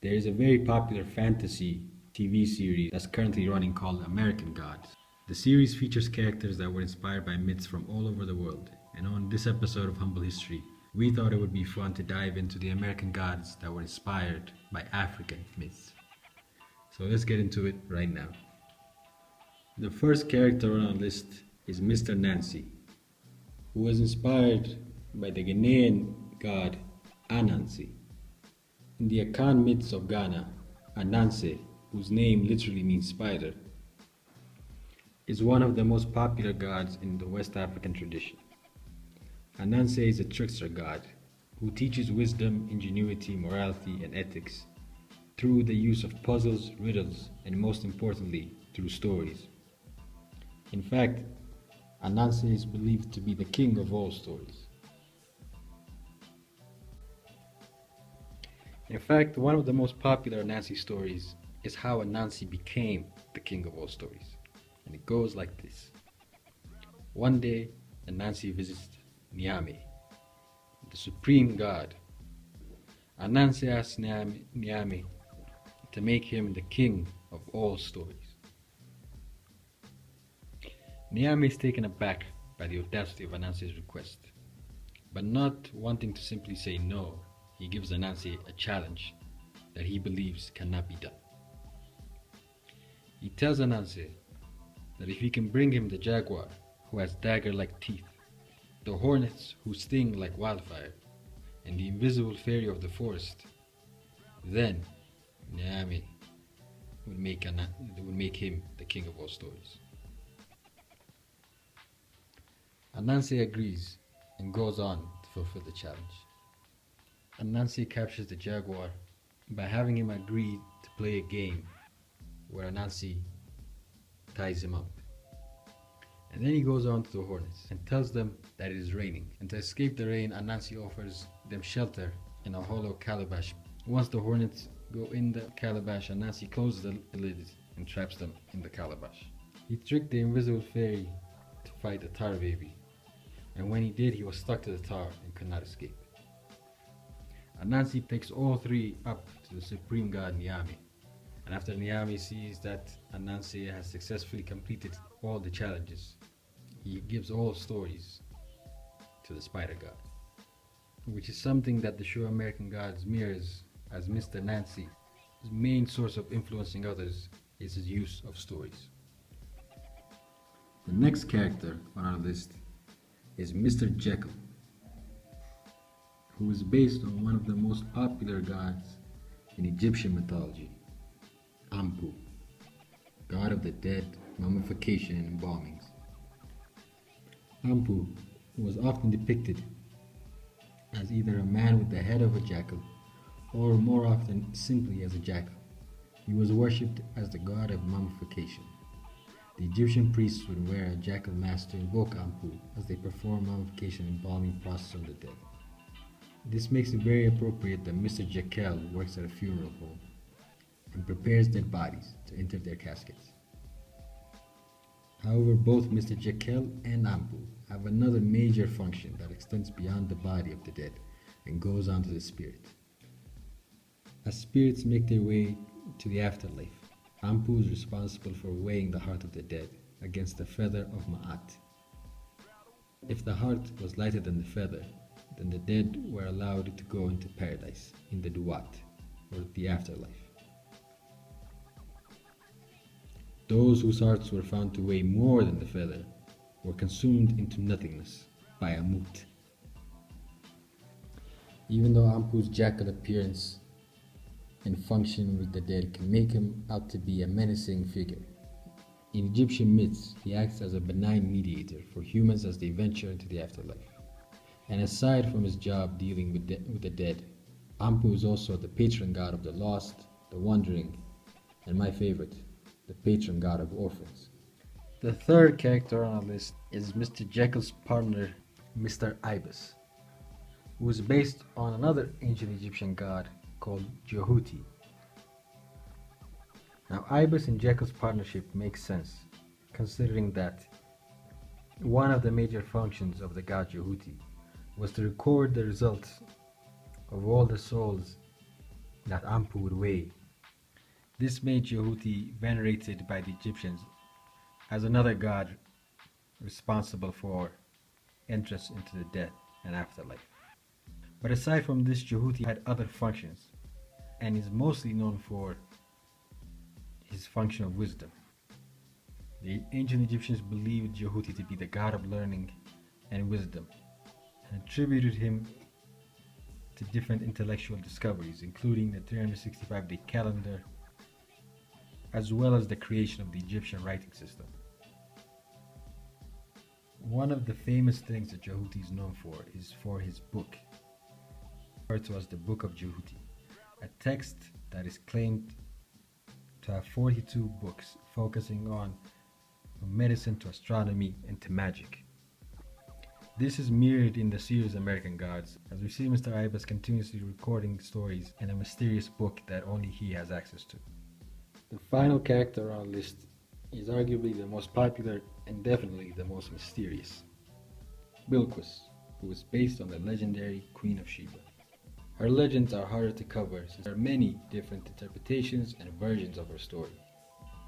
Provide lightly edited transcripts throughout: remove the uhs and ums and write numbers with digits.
There is a very popular fantasy TV series that's currently running called American Gods. The series features characters that were inspired by myths from all over the world, and on this episode of Humble History, we thought it would be fun to dive into the American gods that were inspired by African myths. So let's get into it right now. The first character on our list is Mr. Nancy, who was inspired by the Ghanaian god Ananse. In the Akan myths of Ghana, Ananse, whose name literally means spider, is one of the most popular gods in the West African tradition. Ananse is a trickster god who teaches wisdom, ingenuity, morality, and ethics through the use of puzzles, riddles, and most importantly, through stories. In fact, Ananse is believed to be the king of all stories. In fact, one of the most popular Ananse stories is how Ananse became the king of all stories. And it goes like this. One day, Ananse visits Nyame, the supreme god. Ananse asks Nyame to make him the king of all stories. Nyame is taken aback by the audacity of Ananse's request, but not wanting to simply say no, he gives Ananse a challenge that he believes cannot be done. He tells Ananse that if he can bring him the jaguar, who has dagger-like teeth, the hornets who sting like wildfire, and the invisible fairy of the forest, then Nyame would make him the king of all stories. Ananse agrees and goes on to fulfill the challenge. Ananse captures the jaguar by having him agree to play a game where Ananse ties him up. And then he goes on to the hornets and tells them that it is raining. And to escape the rain, Ananse offers them shelter in a hollow calabash. Once the hornets go in the calabash, Ananse closes the lid and traps them in the calabash. He tricked the invisible fairy to fight the tar baby, and when he did, he was stuck to the tar and could not escape. Ananse takes all three up to the supreme god Nyame, and after Nyame sees that Ananse has successfully completed all the challenges, he gives all stories to the spider god, which is something that the show American Gods mirrors, as Mr. Nancy's main source of influencing others is his use of stories. The next character on our list is Mr. Jacquel, who is based on one of the most popular gods in Egyptian mythology, Anpu, god of the dead, mummification, and embalmings. Anpu was often depicted as either a man with the head of a jackal, or more often simply as a jackal. He was worshipped as the god of mummification. The Egyptian priests would wear a jackal mask to invoke Anpu as they perform mummification and embalming process on the dead. This makes it very appropriate that Mr. Jacquel works at a funeral home and prepares dead bodies to enter their caskets. However, both Mr. Jacquel and Anpu have another major function that extends beyond the body of the dead and goes on to the spirit. As spirits make their way to the afterlife, Anpu is responsible for weighing the heart of the dead against the feather of Ma'at. If the heart was lighter than the feather, then the dead were allowed to go into paradise in the Duat, or the afterlife. Those whose hearts were found to weigh more than the feather were consumed into nothingness by a moot. Even though Anpu's jackal appearance and function with the dead can make him out to be a menacing figure, in Egyptian myths he acts as a benign mediator for humans as they venture into the afterlife. And aside from his job dealing with the dead, Anpu is also the patron god of the lost, the wandering, and my favorite, the patron god of orphans. The third character on our list is Mr. Jacquel's partner, Mr. Ibis, who is based on another ancient Egyptian god called Djehuty. Now, Ibis and Jacquel's partnership makes sense, considering that one of the major functions of the god Djehuty was to record the results of all the souls that Anpu would weigh. This made Djehuty venerated by the Egyptians as another god responsible for entrance into the death and afterlife. But aside from this, Djehuty had other functions and is mostly known for his function of wisdom. The ancient Egyptians believed Djehuty to be the god of learning and wisdom and attributed him to different intellectual discoveries, including the 365-day calendar, as well as the creation of the Egyptian writing system. One of the famous things that Djehuty is known for is for his book, referred to as the Book of Djehuty, a text that is claimed to have 42 books focusing on from medicine to astronomy and to magic. This is mirrored in the series American Gods, as we see Mr. Ibis continuously recording stories in a mysterious book that only he has access to. The final character on our list is arguably the most popular and definitely the most mysterious. Bilquis, who is based on the legendary Queen of Sheba. Her legends are harder to cover since there are many different interpretations and versions of her story.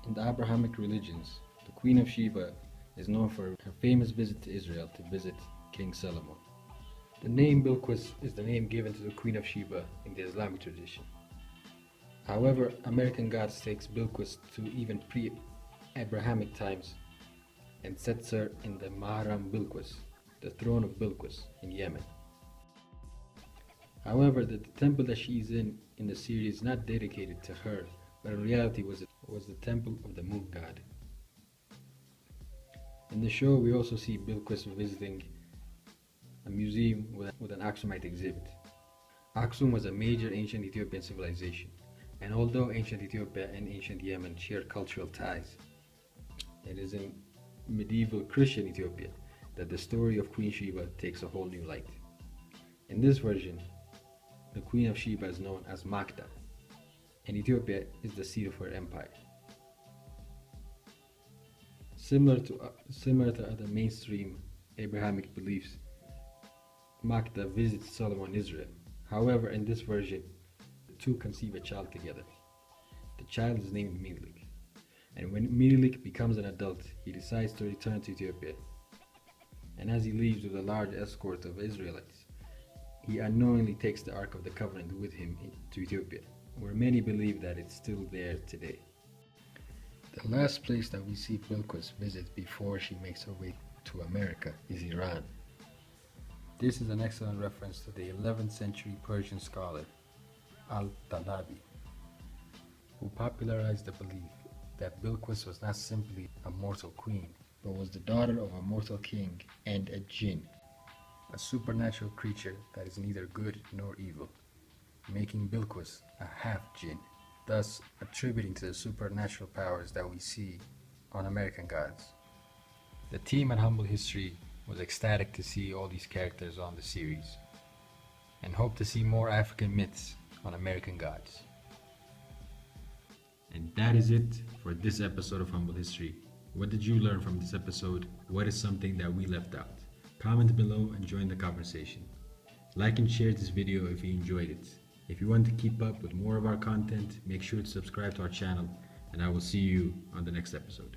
In the Abrahamic religions, the Queen of Sheba is known for her famous visit to Israel to visit King Solomon. The name Bilquis is the name given to the Queen of Sheba in the Islamic tradition. However, American Gods takes Bilquis to even pre-Abrahamic times and sets her in the Mahram Bilquis, the throne of Bilquis in Yemen. However, the temple that she is in the series is not dedicated to her, but in reality was the temple of the moon god. In the show, we also see Bilquis visiting a museum with an Aksumite exhibit. Aksum was a major ancient Ethiopian civilization, and although ancient Ethiopia and ancient Yemen share cultural ties, it is in medieval Christian Ethiopia that the story of Queen Sheba takes a whole new light. In this version, the Queen of Sheba is known as Magda, and Ethiopia is the seat of her empire. Similar to other mainstream Abrahamic beliefs, Magda visits Solomon in Israel. However, in this version, the two conceive a child together. The child is named Menelik, and when Menelik becomes an adult, he decides to return to Ethiopia. And as he leaves with a large escort of Israelites, he unknowingly takes the Ark of the Covenant with him to Ethiopia, where many believe that it's still there today. The last place that we see Bilquis visit before she makes her way to America is Iran. This is an excellent reference to the 11th century Persian scholar Al-Talabi, who popularized the belief that Bilquis was not simply a mortal queen, but was the daughter of a mortal king and a jinn, a supernatural creature that is neither good nor evil, making Bilquis a half-jinn, thus attributing to the supernatural powers that we see on American Gods. The team at Humble History was ecstatic to see all these characters on the series, and hope to see more African myths on American Gods. And that is it for this episode of Humble History. What did you learn from this episode? What is something that we left out? Comment below and join the conversation. Like and share this video if you enjoyed it. If you want to keep up with more of our content, make sure to subscribe to our channel, and I will see you on the next episode.